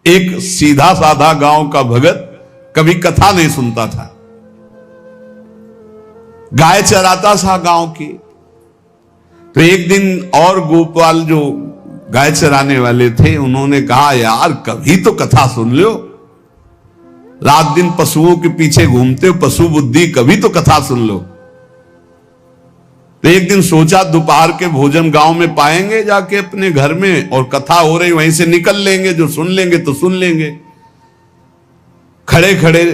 एक सीधा साधा गांव का भगत कभी कथा नहीं सुनता था, गाय चराता था गांव की। तो एक दिन और गोपाल जो गाय चराने वाले थे उन्होंने कहा, यार कभी तो कथा सुन लो, रात दिन पशुओं के पीछे घूमते हो, पशु बुद्धि, कभी तो कथा सुन लो। तो एक दिन सोचा दोपहर के भोजन गांव में पाएंगे जाके अपने घर में, और कथा हो रही वहीं से निकल लेंगे, जो सुन लेंगे तो सुन लेंगे। खड़े खड़े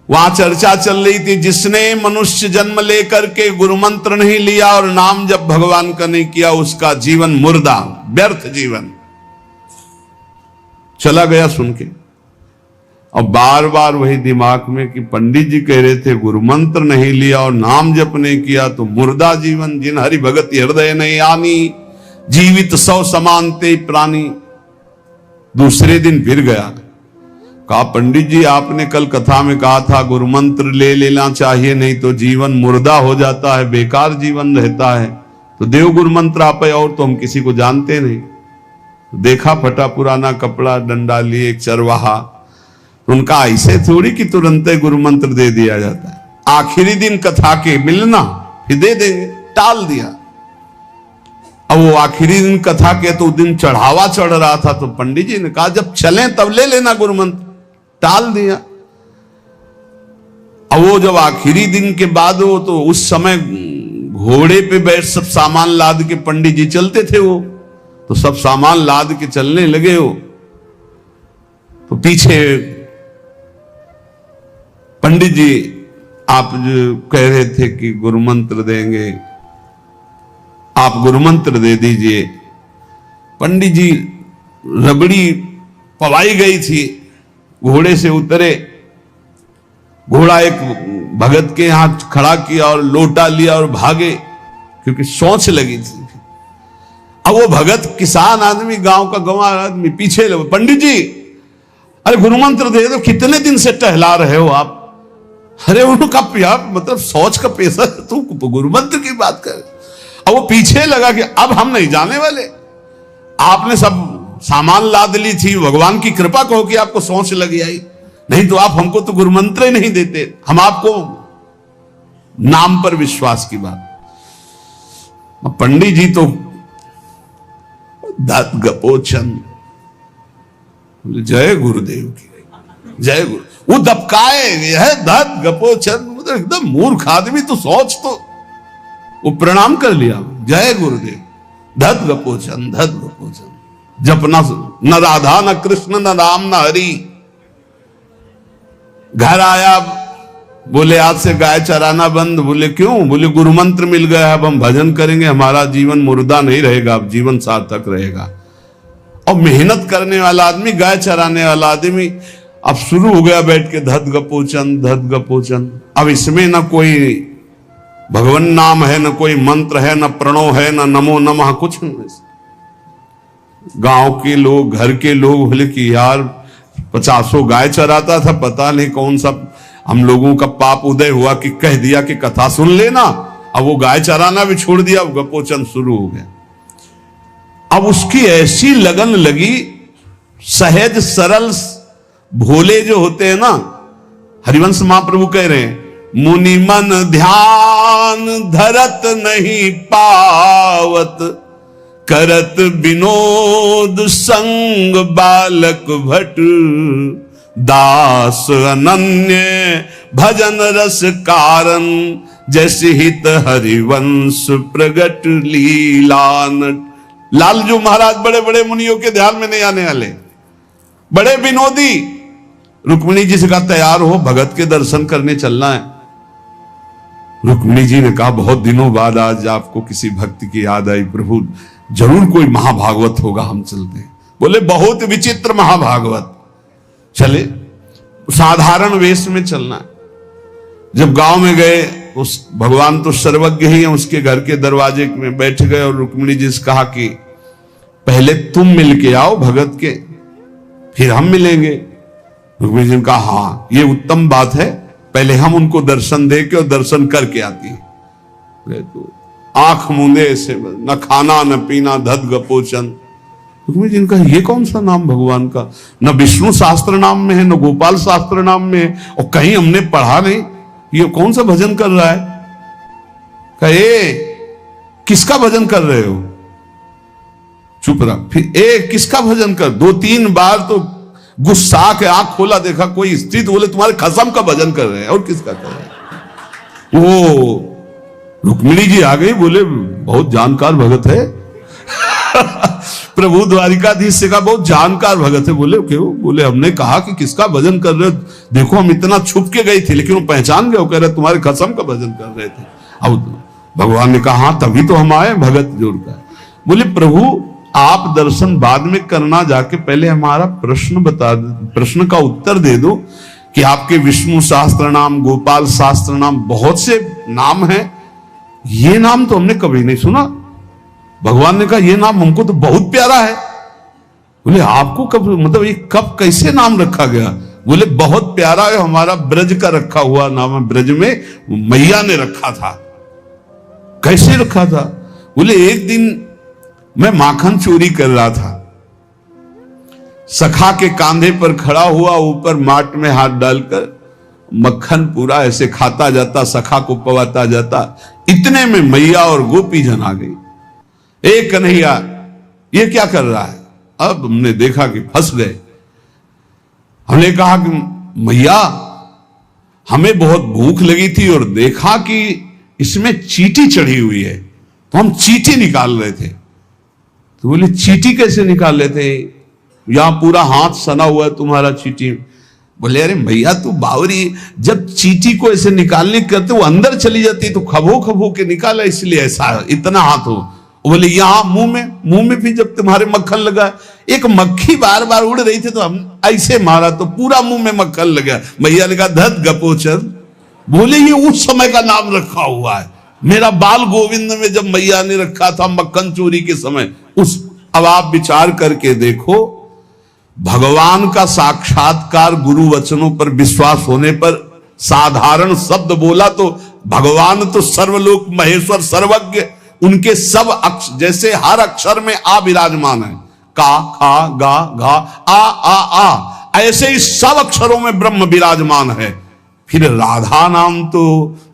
वहां चर्चा चल रही थी, जिसने मनुष्य जन्म लेकर के गुरु मंत्र नहीं लिया और नाम जब भगवान का नहीं किया, उसका जीवन मुर्दा, व्यर्थ जीवन। चला गया सुन के, और बार बार वही दिमाग में कि पंडित जी कह रहे थे गुरु मंत्र नहीं लिया और नाम जप नहीं किया तो मुर्दा जीवन। जिन हरि भगत हृदय नहीं आनी, जीवित सौ समानते प्राणी। दूसरे दिन फिर गया, कहा पंडित जी आपने कल कथा में कहा था गुरु मंत्र ले लेना चाहिए, नहीं तो जीवन मुर्दा हो जाता है, बेकार जीवन रहता है। तो देव गुरु मंत्र आप, और तो हम किसी को जानते नहीं। तो देखा फटा पुराना कपड़ा, डंडा लिए एक चरवाहा। उनका ऐसे थोड़ी कि तुरंत गुरु मंत्र दे दिया जाता है, आखिरी दिन कथा के मिलना फिर दे देंगे, टाल दिया। अब वो आखिरी दिन कथा के तो दिन चढ़ावा चढ़ रहा था, तो पंडित जी ने कहा जब चलें तब ले लेना गुरु मंत्र, टाल दिया। अब वो जब आखिरी दिन के बाद वो, तो उस समय घोड़े पे बैठ सब सामान लाद के पंडित जी चलते थे, वो तो सब सामान लाद के चलने लगे हो। तो पीछे पंडित जी आप जो कह रहे थे कि गुरु मंत्र देंगे, आप गुरु मंत्र दे दीजिए। पंडित जी रबड़ी पवाई गई थी, घोड़े से उतरे, घोड़ा एक भगत के यहां खड़ा किया और लोटा लिया और भागे, क्योंकि सोच लगी थी। अब वो भगत किसान आदमी, गांव का गंवार आदमी पीछे लगे, पंडित जी अरे गुरु मंत्र दे दो, कितने दिन से टहला रहे हो आप। अरे उनका यार मतलब सोच का पेशा, तू गुरु मंत्र की बात कर। अब वो पीछे लगा कि अब हम नहीं जाने वाले, आपने सब सामान लाद ली थी, भगवान की कृपा कहो कि आपको सोच लगी आई, नहीं तो आप हमको तो गुरु मंत्र ही नहीं देते, हम आपको नाम पर विश्वास की बात। पंडित जी तो दात गपोचन, जय गुरुदेव की, जय गुरु। वो दबकाए है दात गपोचन, मतलब एकदम मूर्ख आदमी, तो सोच तो। वो प्रणाम कर लिया, जय गुरुदेव, धत गपोचन, धत गपोचन। जपना न राधा न कृष्ण न राम न हरि। घर आया, बोले आज से गाय चराना बंद। बोले क्यों? बोले गुरु मंत्र मिल गया, अब हम भजन करेंगे, हमारा जीवन मुर्दा नहीं रहेगा, अब जीवन सार्थक रहेगा। और मेहनत करने वाला आदमी, गाय चराने वाला आदमी, अब शुरू हो गया बैठ के धत गपोचन, धत गपोचन। अब इसमें न कोई भगवान नाम है, न कोई मंत्र है, न प्रणव है, न नमो नमः, कुछ नहीं। गांव के लोग, घर के लोग बोले कि यार 50 गाय चराता था, पता नहीं कौन सा हम लोगों का पाप उदय हुआ कि कह दिया कि कथा सुन लेना। अब वो गाय चराना भी छोड़ दिया, अब गपोचन शुरू हो गया। अब उसकी ऐसी लगन लगी, सहज सरल भोले जो होते हैं ना, हरिवंश महाप्रभु कह रहे हैं, मुनि मन ध्यान धरत नहीं पावत, करत विनोद संग बालक भट, दास अनन्य भजन रस कारण, जैसे हित हरिवंश प्रगट लीलानट। लालजू महाराज बड़े बड़े मुनियों के ध्यान में नहीं आने वाले, बड़े विनोदी। रुक्मिणी जी से कहा तैयार हो, भगत के दर्शन करने चलना है। रुक्मिणी जी ने कहा बहुत दिनों बाद आज आपको किसी भक्ति की याद आई, प्रभु जरूर कोई महाभागवत होगा, हम चलते हैं। बोले बहुत विचित्र महाभागवत। चले, साधारण वेश में चलना है। जब गांव में गए, उस भगवान तो सर्वज्ञ ही है, उसके घर के दरवाजे में बैठ गए और रुक्मिणी जी से कहा कि पहले तुम मिल के आओ भगत के, फिर हम मिलेंगे। रुक्मिणी जी ने कहा हाँ ये उत्तम बात है, पहले हम उनको दर्शन दे के और दर्शन करके आती है। तो आंख मूंदे से, न खाना न पीना, धत गपोचन। रुक्मिणी जी ने कहा ये कौन सा नाम भगवान का, न विष्णु शास्त्र नाम में है, न गोपाल शास्त्र नाम में है, और कहीं हमने पढ़ा नहीं, ये कौन सा भजन कर रहा है। कहे किसका भजन कर रहे हो, चुप रहा। फिर किसका भजन कर, 2-3 बार तो गुस्सा के आंख खोला, देखा कोई स्त्री, तो बोले तुम्हारे खसम का भजन कर रहे हैं, और किसका कर रहे हैं। वो रुक्मिणी जी आ गई, बोले बहुत जानकार भगत है प्रभु द्वारिकाधीश से कहा बहुत जानकार भगत है। बोले क्यों, बोले हमने कहा कि किसका भजन कर रहे हो, देखो हम इतना छुप के गई थी, लेकिन वो पहचान गए, वो कह रहे तुम्हारे खसम का भजन कर रहे थे। अब भगवान ने कहा हाँ तभी तो हम आए भगत जोड़कर। बोले प्रभु आप दर्शन बाद में करना, जाके पहले हमारा प्रश्न बता दो, प्रश्न का उत्तर दे दो कि आपके विष्णु शास्त्र नाम, गोपाल शास्त्र नाम, बहुत से नाम हैं, ये नाम तो हमने कभी नहीं सुना। भगवान ने कहा ये नाम हमको तो बहुत प्यारा है। बोले आपको कब, मतलब ये कब कैसे नाम रखा गया। बोले बहुत प्यारा है, हमारा ब्रज का रखा हुआ नाम है, ब्रज में मैया ने रखा था। कैसे रखा था। बोले एक दिन मैं माखन चोरी कर रहा था, सखा के कांधे पर खड़ा हुआ, ऊपर माट में हाथ डालकर मक्खन पूरा ऐसे खाता जाता, सखा को पवाता जाता। इतने में मैया और गोपी जन आ गई। एक कन्हैया ये क्या कर रहा है। अब हमने देखा कि फंस गए। हमने कहा कि मैया हमें बहुत भूख लगी थी और देखा कि इसमें चींटी चढ़ी हुई है, तो हम चींटी निकाल रहे थे। तो बोले चींटी कैसे निकाल रहे थे, यहां पूरा हाथ सना हुआ है तुम्हारा चींटी। बोले अरे भैया तू बावरी, जब चींटी को ऐसे निकालने करते वो अंदर चली जाती तो खबो खबो के निकाला, इसलिए ऐसा इतना हाथ हो। बोले यहां मुंह में भी जब तुम्हारे मक्खन लगा, एक मक्खी बार बार उड़ रही थी तो हम ऐसे मारा तो पूरा मुंह में मक्खन लगा। मैया ने कहा धत गपोचर। बोले ये उस समय का नाम रखा हुआ है, मेरा बाल गोविंद में जब मैया ने रखा था मक्खन चोरी के समय उस। अब आप विचार करके देखो, भगवान का साक्षात्कार गुरु वचनों पर विश्वास होने पर साधारण शब्द बोला तो भगवान तो सर्वलोक महेश्वर सर्वज्ञ, उनके सब अक्षर, जैसे हर अक्षर में आ विराजमान है, का खा गा घा आ, ऐसे ही सब अक्षरों में ब्रह्म विराजमान है। फिर राधा नाम तो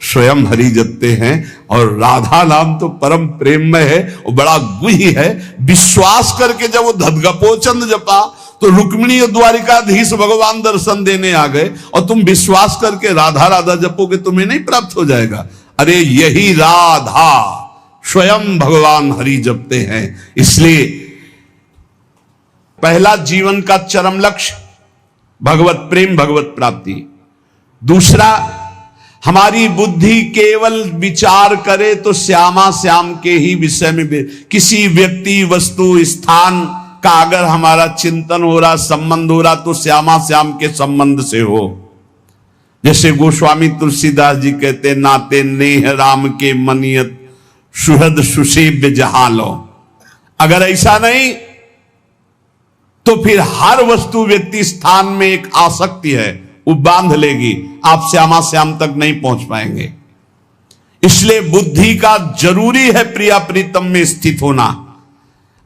स्वयं हरि जपते हैं, और राधा नाम तो परम प्रेम में है और बड़ा गुही है। विश्वास करके जब वो धदगपोचंद जपा तो रुक्मिणी और द्वारिकाधीश भगवान दर्शन देने आ गए, और तुम विश्वास करके राधा राधा जपोगे तुम्हें नहीं प्राप्त हो जाएगा। अरे यही राधा स्वयं भगवान हरि जपते हैं। इसलिए पहला जीवन का चरम लक्ष्य भगवत प्रेम, भगवत प्राप्ति। दूसरा, हमारी बुद्धि केवल विचार करे तो श्यामा श्याम के ही विषय में, किसी व्यक्ति वस्तु स्थान का अगर हमारा चिंतन हो रहा, संबंध हो रहा, तो श्यामा श्याम के संबंध से हो। जैसे गोस्वामी तुलसीदास जी कहते, नाते नेह राम के मनियत सुहृद सुसेव्य जहां लो। अगर ऐसा नहीं तो फिर हर वस्तु व्यक्ति स्थान में एक आसक्ति है, वो बांध लेगी, आप श्यामा श्याम तक नहीं पहुंच पाएंगे। इसलिए बुद्धि का जरूरी है प्रिया प्रीतम में स्थित होना।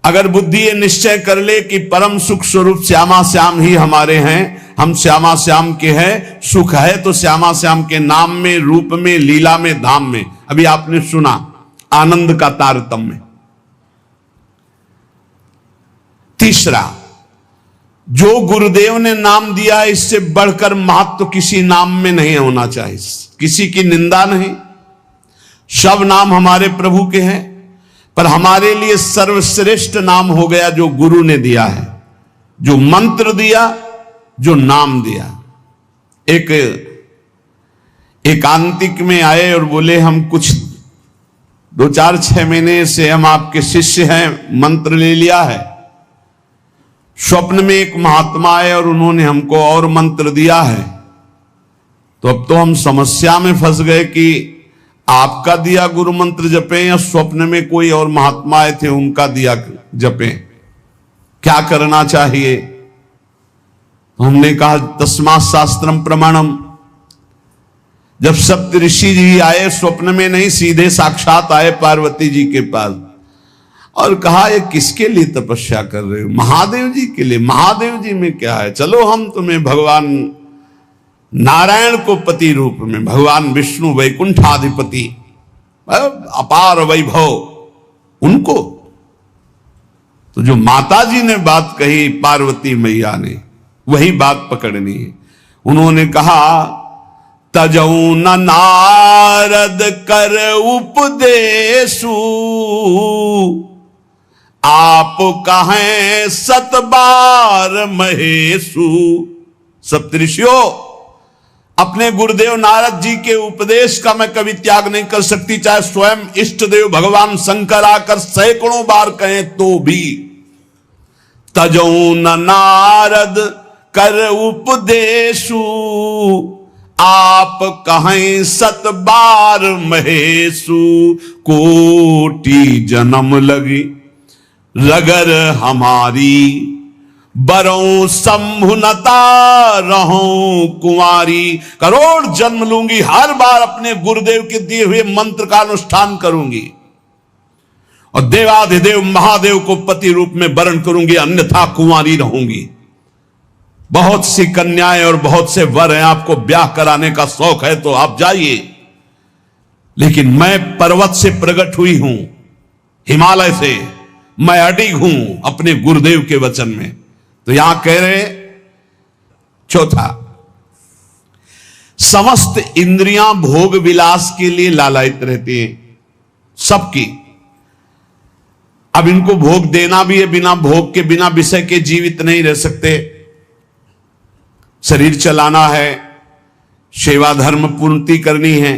अगर बुद्धि ये निश्चय कर ले कि परम सुख स्वरूप श्यामा श्याम ही हमारे हैं, हम श्यामा श्याम के हैं, सुख है तो श्यामा श्याम के नाम में, रूप में, लीला में, धाम में। अभी आपने सुना आनंद का तारतम्य। तीसरा, जो गुरुदेव ने नाम दिया है इससे बढ़कर महत्व तो किसी नाम में नहीं होना चाहिए, किसी की निंदा नहीं। सब नाम हमारे प्रभु के हैं, पर हमारे लिए सर्वश्रेष्ठ नाम हो गया जो गुरु ने दिया है, जो मंत्र दिया, जो नाम दिया। एक एकांतिक में आए और बोले हम कुछ 2-4-6 महीने से हम आपके शिष्य हैं, मंत्र ले लिया है। स्वप्न में एक महात्मा आए और उन्होंने हमको और मंत्र दिया है, तो अब तो हम समस्या में फंस गए कि आपका दिया गुरु मंत्र जपें या स्वप्न में कोई और महात्मा आए थे उनका दिया जपें, क्या करना चाहिए। तो हमने कहा तस्मात् शास्त्रम प्रमाणम। जब सप्त ऋषि जी आए, स्वप्न में नहीं, सीधे साक्षात आए पार्वती जी के पास, और कहा ये किसके लिए तपस्या कर रहे हो? महादेव जी के लिए। महादेव जी में क्या है, चलो हम तुम्हें भगवान नारायण को पति रूप में, भगवान विष्णु वैकुंठाधिपति अपार वैभव, उनको। तो जो माता जी ने बात कही पार्वती मैया ने, वही बात पकड़नी है। उन्होंने कहा तजऊ न नारद कर उपदेशु, आप कहें सतबार महेशु। सप्तऋषियों, अपने गुरुदेव नारद जी के उपदेश का मैं कभी त्याग नहीं कर सकती, चाहे स्वयं इष्ट देव भगवान शंकर आकर सैकड़ों बार कहें तो भी। तजऊ न नारद कर उपदेशु, आप कहें सत बार महेशु। कोटि जन्म लगी रगर हमारी, बरों संभुनता रहूं कुंवारी। करोड़ जन्म लूंगी, हर बार अपने गुरुदेव के दिए हुए मंत्र का अनुष्ठान करूंगी और देवाधिदेव महादेव को पति रूप में वरण करूंगी, अन्यथा कुंवारी रहूंगी। बहुत सी कन्याएं और बहुत से वर हैं, आपको ब्याह कराने का शौक है तो आप जाइए, लेकिन मैं पर्वत से प्रकट हुई हूं, हिमालय से मैं अडिग हूं अपने गुरुदेव के वचन में। तो यहां कह रहे चौथा, समस्त इंद्रियां भोग विलास के लिए लालायित रहती हैं, सबकी। अब इनको भोग देना भी है, बिना भोग के, बिना विषय के जीवित नहीं रह सकते। शरीर चलाना है, सेवा धर्म पूर्ति करनी है,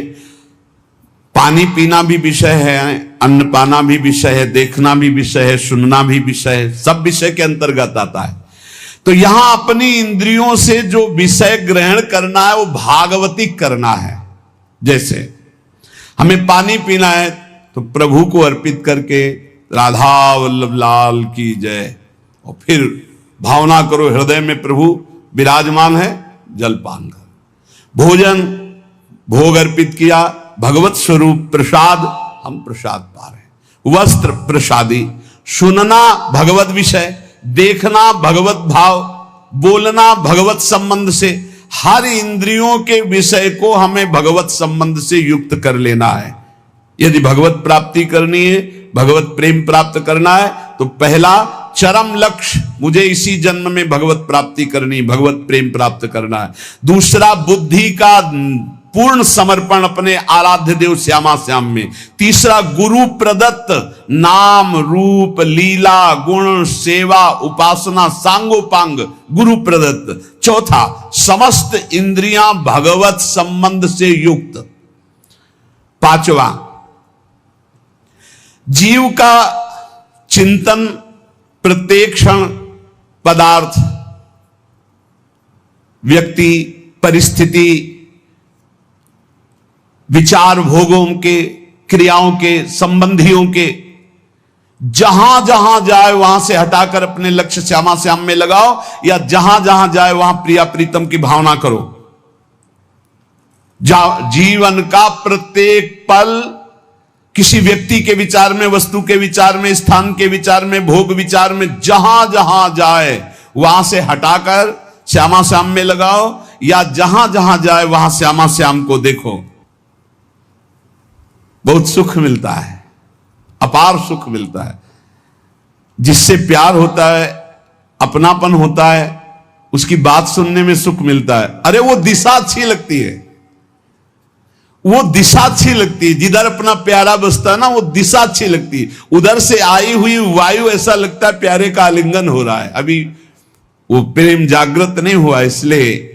पानी पीना भी विषय है, अन्न पाना भी विषय है, देखना भी विषय है, सुनना भी विषय है, सब विषय के अंतर्गत आता है। तो यहां अपनी इंद्रियों से जो विषय ग्रहण करना है वो भागवतिक करना है। जैसे हमें पानी पीना है तो प्रभु को अर्पित करके राधा वल्लभ लाल की जय, और फिर भावना करो हृदय में प्रभु विराजमान है, जलपान कर। भोजन भोग अर्पित किया, भगवत स्वरूप प्रसाद, हम प्रसाद पा रहे। वस्त्र प्रसादी, सुनना भगवत विषय, देखना भगवत भाव, बोलना भगवत संबंध से। हर इंद्रियों के विषय को हमें भगवत संबंध से युक्त कर लेना है। यदि भगवत प्राप्ति करनी है, भगवत प्रेम प्राप्त करना है, तो पहला चरम लक्ष्य, मुझे इसी जन्म में भगवत प्राप्ति करनी, भगवत प्रेम प्राप्त करना है। दूसरा बुद्धि का पूर्ण समर्पण अपने आराध्य देव श्यामा श्याम में। तीसरा गुरु प्रदत्त नाम रूप लीला गुण सेवा उपासना सांगोपांग गुरु प्रदत्त। चौथा, समस्त इंद्रियां भगवत संबंध से युक्त। पांचवा, जीव का चिंतन प्रत्येक क्षण पदार्थ, व्यक्ति, परिस्थिति, विचार भोगों के, क्रियाओं के, संबंधियों के, जहां जहां जाए वहां से हटाकर अपने लक्ष्य श्यामा श्याम में लगाओ, या जहां जहां जाए वहां प्रिया प्रीतम की भावना करो। जीवन का प्रत्येक पल किसी व्यक्ति के विचार में, वस्तु के विचार में, स्थान के विचार में, भोग विचार में, जहां जहां जाए वहां से हटाकर श्यामा श्याम में लगाओ, या जहां जहां जाए वहां श्यामा श्याम को देखो। बहुत सुख मिलता है, अपार सुख मिलता है। जिससे प्यार होता है, अपनापन होता है, उसकी बात सुनने में सुख मिलता है। अरे वो दिशा अच्छी लगती है, वो दिशा अच्छी लगती है। जिधर अपना प्यारा बसता है ना, वो दिशा अच्छी लगती है। उधर से आई हुई वायु ऐसा लगता है प्यारे का आलिंगन हो रहा है, अभी वो प्रेम जागृत नहीं हुआ। इसलिए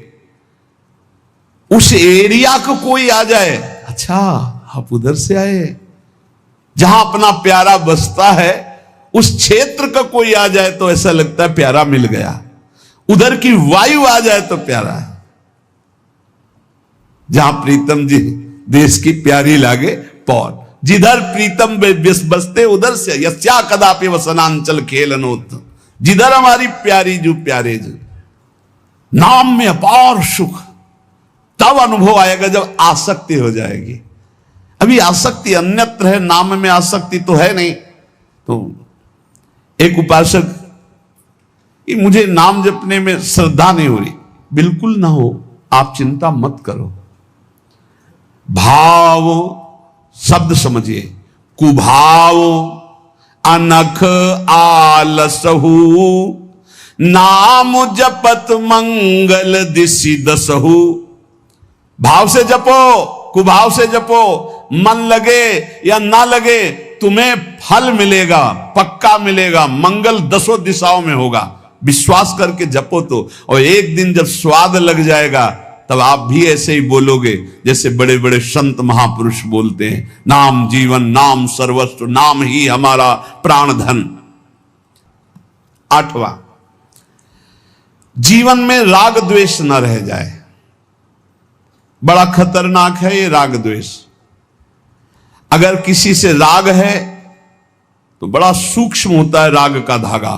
उस एरिया को कोई आ जाए, अच्छा आप उधर से आए, जहां अपना प्यारा बसता है उस क्षेत्र का कोई आ जाए तो ऐसा लगता है प्यारा मिल गया। उधर की वायु आ जाए तो प्यारा है। जहां प्रीतम जी देश की प्यारी लागे पौर, जिधर प्रीतम बसते उधर से यस्या कदापि वसनांचल खेलनोत। जिधर हमारी प्यारी जो प्यारे जो, नाम में अपार सुख तब अनुभव आएगा जब आसक्ति हो जाएगी। अभी आसक्ति अन्यत्र है, नाम में आसक्ति तो है नहीं। तो एक उपासक, ये मुझे नाम जपने में श्रद्धा नहीं हो रही, बिल्कुल ना हो, आप चिंता मत करो। भाव शब्द समझिए, कुभाव अनख आलसहु, नाम जपत मंगल दिशि दसहु। भाव से जपो, कुभाव से जपो, मन लगे या ना लगे तुम्हें फल मिलेगा, पक्का मिलेगा, मंगल दसों दिशाओं में होगा। विश्वास करके जपो तो, और एक दिन जब स्वाद लग जाएगा तब आप भी ऐसे ही बोलोगे जैसे बड़े बड़े संत महापुरुष बोलते हैं, नाम जीवन, नाम सर्वस्व, नाम ही हमारा प्राण धन। 8वां, जीवन में राग द्वेष न रह जाए। बड़ा खतरनाक है ये राग द्वेष। अगर किसी से राग है तो बड़ा सूक्ष्म होता है राग का धागा,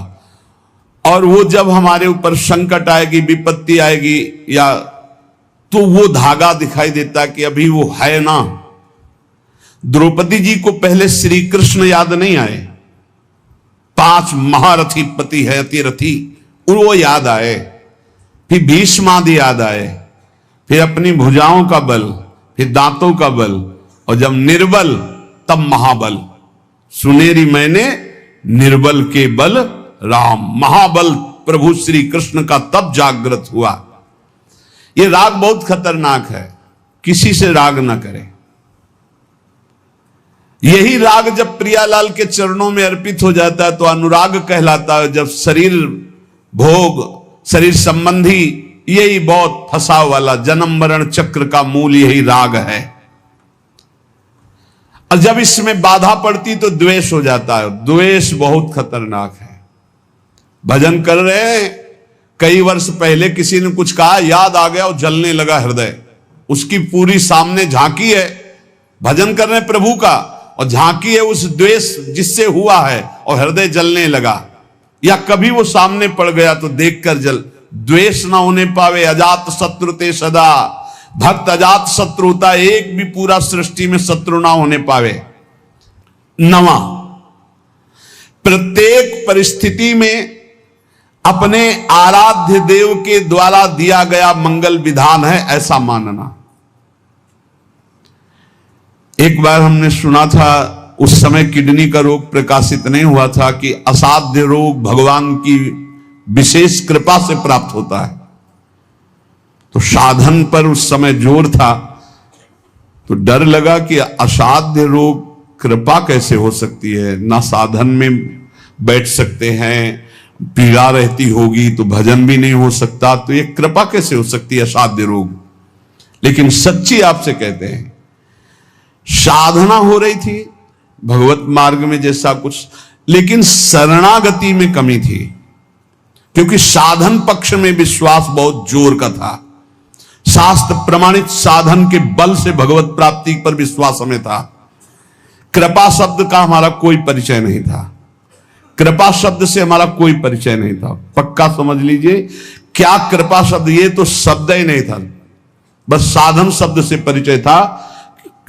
और वो जब हमारे ऊपर संकट आएगी, विपत्ति आएगी, या तो वो धागा दिखाई देता कि अभी वो है ना। द्रौपदी जी को पहले श्री कृष्ण याद नहीं आए, 5 महारथी पति है अतिरथी, वो याद आए, फिर भीष्मादि याद आए, फिर अपनी भुजाओं का बल, फिर दांतों का बल, और जब निर्बल तब महाबल। सुनेरी मैंने निर्बल के बल राम, महाबल प्रभु श्री कृष्ण का तब जागृत हुआ। ये राग बहुत खतरनाक है, किसी से राग ना करें। यही राग जब प्रियालाल के चरणों में अर्पित हो जाता है तो अनुराग कहलाता है। जब शरीर भोग, शरीर संबंधी, यही बहुत फंसाव वाला जन्म मरण चक्र का मूल यही राग है, और जब इसमें बाधा पड़ती तो द्वेष हो जाता है। द्वेष बहुत खतरनाक है। भजन कर रहे हैं, कई वर्ष पहले किसी ने कुछ कहा, याद आ गया और जलने लगा हृदय, उसकी पूरी सामने झांकी है, भजन कर रहे हैं प्रभु का, और झांकी है उस द्वेष जिससे हुआ है, और हृदय जलने लगा। या कभी वो सामने पड़ गया तो देखकर जल, द्वेष ना होने पावे, अजात शत्रु ते सदा, भक्त अजात शत्रु होता, एक भी पूरा सृष्टि में शत्रु ना होने पावे। 9वां, प्रत्येक परिस्थिति में अपने आराध्य देव के द्वारा दिया गया मंगल विधान है ऐसा मानना। एक बार हमने सुना था, उस समय किडनी का रोग प्रकाशित नहीं हुआ था, कि असाध्य रोग भगवान की विशेष कृपा से प्राप्त होता है। तो साधन पर उस समय जोर था, तो डर लगा कि असाध्य रोग कृपा कैसे हो सकती है, ना साधन में बैठ सकते हैं, पीड़ा रहती होगी तो भजन भी नहीं हो सकता, तो ये कृपा कैसे हो सकती है असाध्य रोग। लेकिन सच्ची आपसे कहते हैं, साधना हो रही थी भगवत मार्ग में जैसा कुछ, लेकिन शरणागति में कमी थी, क्योंकि साधन पक्ष में विश्वास बहुत जोर का था। शास्त्र प्रमाणित साधन के बल से भगवत प्राप्ति पर विश्वास हमें था। कृपा शब्द का हमारा कोई परिचय नहीं था, कृपा शब्द से हमारा कोई परिचय नहीं था। पक्का समझ लीजिए, क्या कृपा शब्द, ये तो शब्द ही नहीं था, बस साधन शब्द से परिचय था।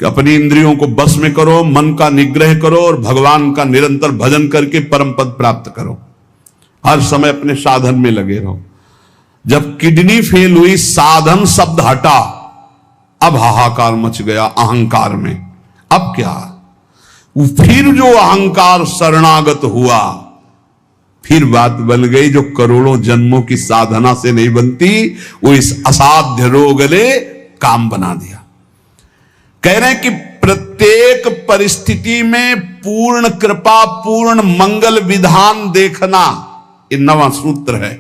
अपनी इंद्रियों को बस में करो, मन का निग्रह करो, और भगवान का निरंतर भजन करके परम पद प्राप्त करो। हर समय अपने साधन में लगे रहो। जब किडनी फेल हुई, साधन शब्द हटा, अब हाहाकार मच गया अहंकार में। अब क्या, फिर जो अहंकार शरणागत हुआ, फिर बात बन गई जो करोड़ों जन्मों की साधना से नहीं बनती, वो इस असाध्य रोग ने काम बना दिया। कह रहे हैं कि प्रत्येक परिस्थिति में पूर्ण कृपा, पूर्ण मंगल विधान देखना, ये 9वां सूत्र है।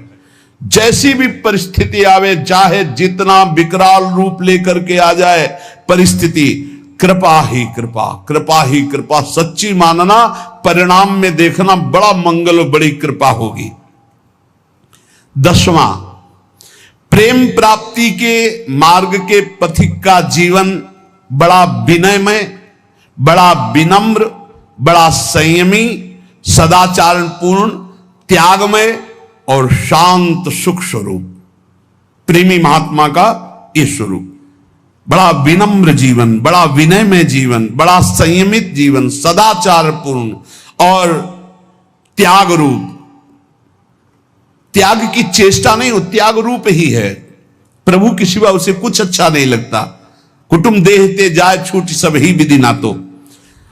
जैसी भी परिस्थिति आवे, चाहे जितना विकराल रूप लेकर के आ जाए परिस्थिति, कृपा ही कृपा, कृपा ही कृपा, सच्ची मानना, परिणाम में देखना बड़ा मंगल और बड़ी कृपा होगी। 10वां, प्रेम प्राप्ति के मार्ग के पथिक का जीवन बड़ा विनयमय, बड़ा विनम्र, बड़ा संयमी, सदाचारपूर्ण, त्यागमय और शांत सुख स्वरूप, प्रेमी महात्मा का ये स्वरूप। बड़ा विनम्र जीवन, बड़ा विनयमय जीवन, बड़ा संयमित जीवन, सदाचारपूर्ण और त्याग रूप, त्याग की चेष्टा नहीं, वो त्याग रूप ही है। प्रभु के सिवा उसे कुछ अच्छा नहीं लगता। कुटुंब देहते जाए छूट सब ही विधि ना तो।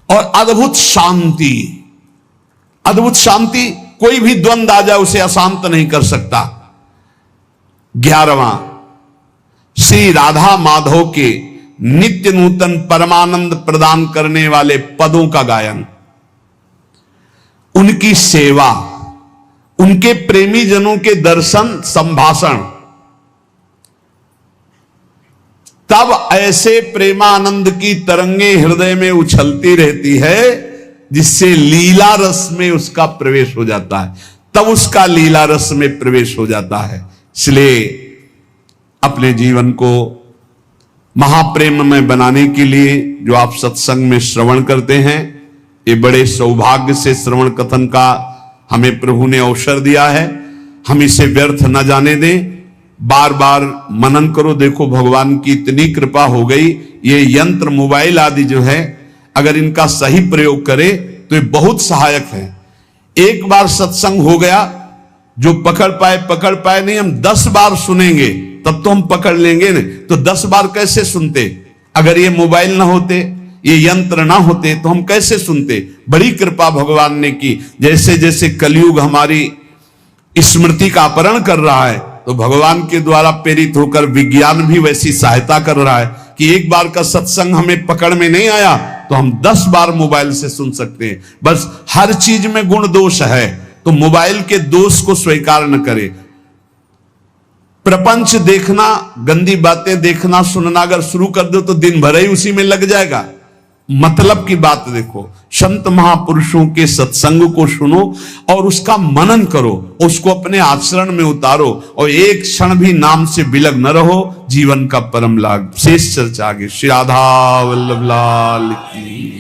और अद्भुत शांति, अद्भुत शांति, कोई भी द्वंद्व आ जाए उसे अशांत नहीं कर सकता। 11वां, श्री राधा माधव के नित्य नूतन परमानंद प्रदान करने वाले पदों का गायन, उनकी सेवा, उनके प्रेमी जनों के दर्शन संभाषण, तब ऐसे प्रेमानंद की तरंगे हृदय में उछलती रहती है जिससे लीला रस में उसका प्रवेश हो जाता है, तब उसका लीला रस में प्रवेश हो जाता है। इसलिए अपने जीवन को महाप्रेम में बनाने के लिए जो आप सत्संग में श्रवण करते हैं, ये बड़े सौभाग्य से श्रवण कथन का हमें प्रभु ने अवसर दिया है। हम इसे व्यर्थ न जाने दें, बार बार मनन करो। देखो भगवान की इतनी कृपा हो गई, ये यंत्र मोबाइल आदि जो है, अगर इनका सही प्रयोग करे तो ये बहुत सहायक है। एक बार सत्संग हो गया, जो पकड़ पाए नहीं, हम 10 बार सुनेंगे तब तो हम पकड़ लेंगे ना। तो 10 बार कैसे सुनते? अगर ये मोबाइल ना होते, ये यंत्र ना होते तो हम कैसे सुनते? बड़ी कृपा भगवान ने की। जैसे जैसे कलयुग हमारी स्मृति का अपहरण कर रहा है, तो भगवान के द्वारा प्रेरित होकर विज्ञान भी वैसी सहायता कर रहा है कि एक बार का सत्संग हमें पकड़ में नहीं आया तो हम 10 बार मोबाइल से सुन सकते हैं। बस हर चीज में गुण दोष है, तो मोबाइल के दोष को स्वीकार न करें। प्रपंच देखना, गंदी बातें देखना सुनना अगर शुरू कर दो तो दिन भर ही उसी में लग जाएगा। मतलब की बात देखो, संत महापुरुषों के सत्संग को सुनो और उसका मनन करो, उसको अपने आचरण में उतारो और एक क्षण भी नाम से विलग न रहो, जीवन का परम लाभ। शेष चर्चा आगे। श्री राधा वल्लभ लाल की।